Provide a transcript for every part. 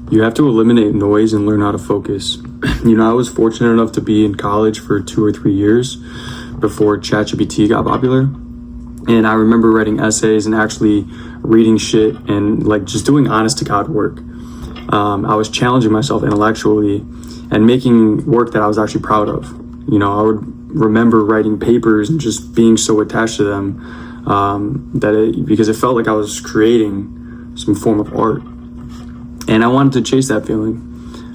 You have to eliminate noise and learn how to focus. I was fortunate enough to be in college for 2 or 3 years before ChatGPT got popular. And I remember writing essays and actually reading shit and like just doing honest to God work. I was challenging myself intellectually and making work that I was actually proud of. I would remember writing papers and just being so attached to them because it felt like I was creating some form of art. And I wanted to chase that feeling.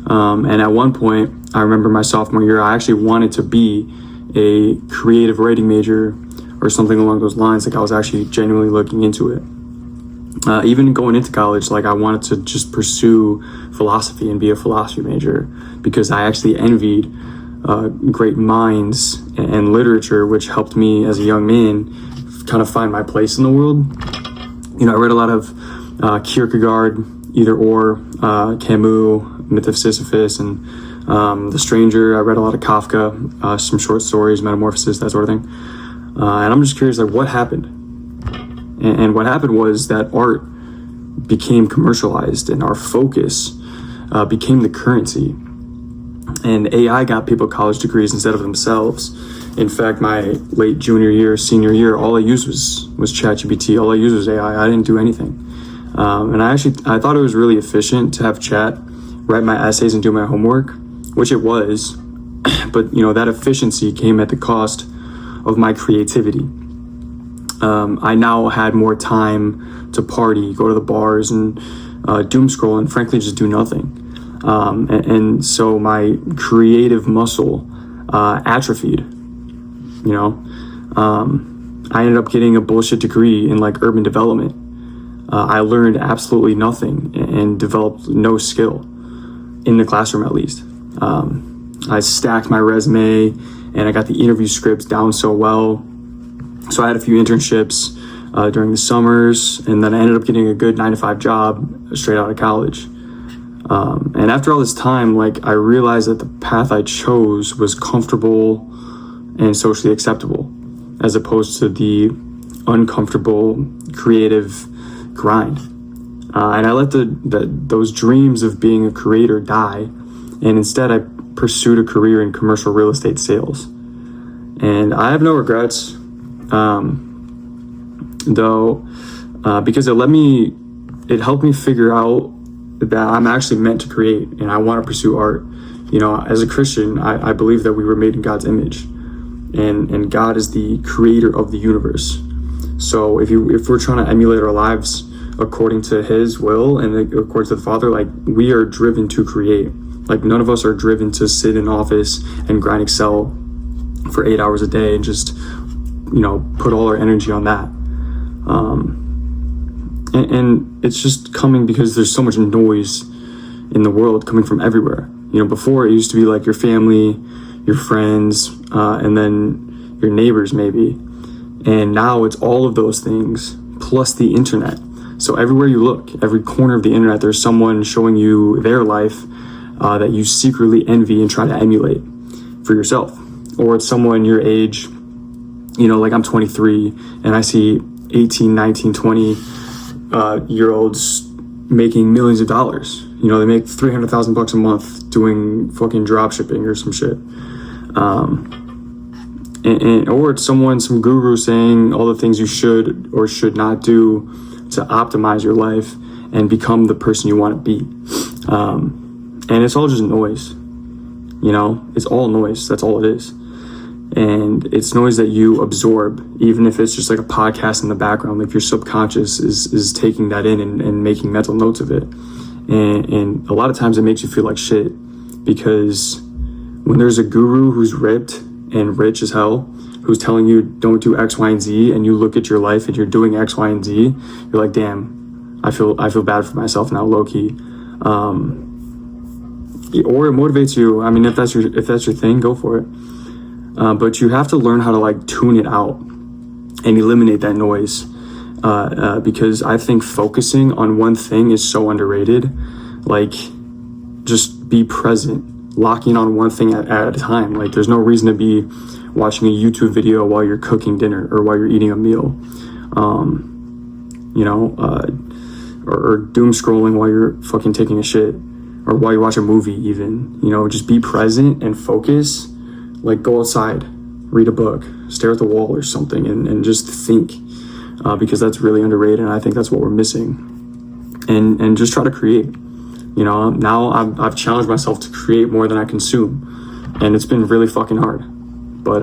And at one point, I remember my sophomore year, I actually wanted to be a creative writing major or something along those lines. Like I was actually genuinely looking into it. Even going into college, like I wanted to just pursue philosophy and be a philosophy major because I actually envied great minds and literature, which helped me as a young man kind of find my place in the world. I read a lot of Kierkegaard, either or, Camus, Myth of Sisyphus, and The Stranger. I read a lot of Kafka, some short stories, Metamorphosis, that sort of thing. And I'm just curious, like, what happened? And what happened was that art became commercialized and our focus became the currency. And AI got people college degrees instead of themselves. In fact, my late junior year, senior year, all I used was ChatGPT. All I used was AI. I didn't do anything. And I thought it was really efficient to have chat write my essays and do my homework, which it was. But, that efficiency came at the cost of my creativity. I now had more time to party, go to the bars, and doom scroll, and frankly just do nothing. And so my creative muscle atrophied. I ended up getting a bullshit degree in like urban development. I learned absolutely nothing and developed no skill in the classroom, at least. I stacked my resume and I got the interview scripts down so well. So I had a few internships during the summers, and then I ended up getting a good 9-to-5 job straight out of college. And after all this time, like I realized that the path I chose was comfortable and socially acceptable, as opposed to the uncomfortable creative grind. And I let those dreams of being a creator die, and instead I pursued a career in commercial real estate sales. And I have no regrets, because it helped me figure out that I'm actually meant to create and I want to pursue art. As a Christian, I believe that we were made in God's image, and God is the creator of the universe. So if we're trying to emulate our lives according to His will and according to the Father, like we are driven to create. Like none of us are driven to sit in office and grind Excel for 8 hours a day and just put all our energy on that. And it's just coming because there's so much noise in the world coming from everywhere. Before it used to be like your family, your friends, and then your neighbors maybe. And now it's all of those things plus the internet. So everywhere you look, every corner of the internet, there's someone showing you their life that you secretly envy and try to emulate for yourself. Or it's someone your age, like I'm 23 and I see 18, 19, 20 year olds making millions of dollars. They make $300,000 a month doing fucking drop shipping or some shit. Or it's some guru saying all the things you should or should not do to optimize your life and become the person you want to be. And it's all just noise. It's all noise. That's all it is. And it's noise that you absorb, even if it's just like a podcast in the background. Like your subconscious is taking that in and making mental notes of it. And a lot of times it makes you feel like shit, because when there's a guru who's ripped and rich as hell, who's telling you don't do X, Y, and Z, and you look at your life and you're doing X, Y, and Z, you're like, damn, I feel bad for myself now, low key. Or it motivates you. I mean, if that's your thing, go for it. But you have to learn how to like tune it out and eliminate that noise. Because I think focusing on one thing is so underrated. Like, just be present, locking on one thing at a time. Like, there's no reason to be watching a YouTube video while you're cooking dinner or while you're eating a meal, or doom scrolling while you're fucking taking a shit. or while you watch a movie even, you know, just be present and focus. Like, go outside, read a book, stare at the wall or something, and just think, because that's really underrated, and I think that's what we're missing. And just try to create. You know, now I've challenged myself to create more than I consume, and it's been really fucking hard. But